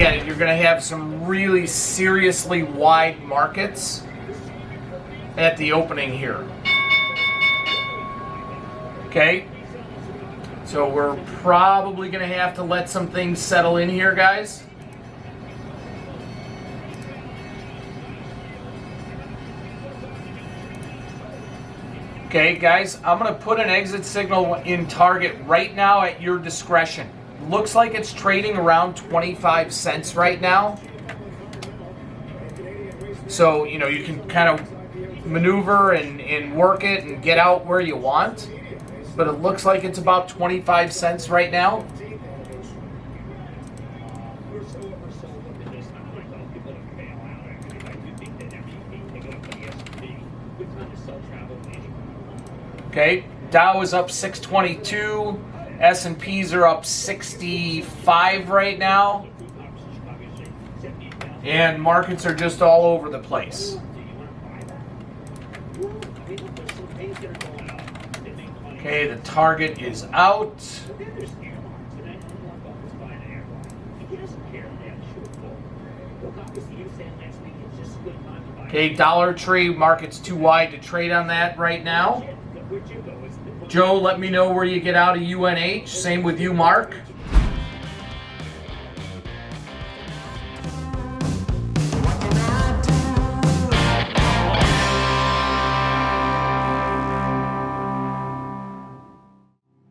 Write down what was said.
again, you're going to have some really seriously wide markets at the opening here. Okay, so we're probably going to have to let some things settle in here, guys. Okay, guys, I'm going to put an exit signal in target right now at your discretion. Looks like it's trading around 25 cents right now. So, you know, you can kind of maneuver and work it and get out where you want. But it looks like it's about 25 cents right now. Okay, Dow is up 622. S&Ps are up 65 right now. And markets are just all over the place. Okay, the target is out. Okay, Dollar Tree, market's too wide to trade on that right now. Joe, let me know where you get out of UNH. Same with you, Mark.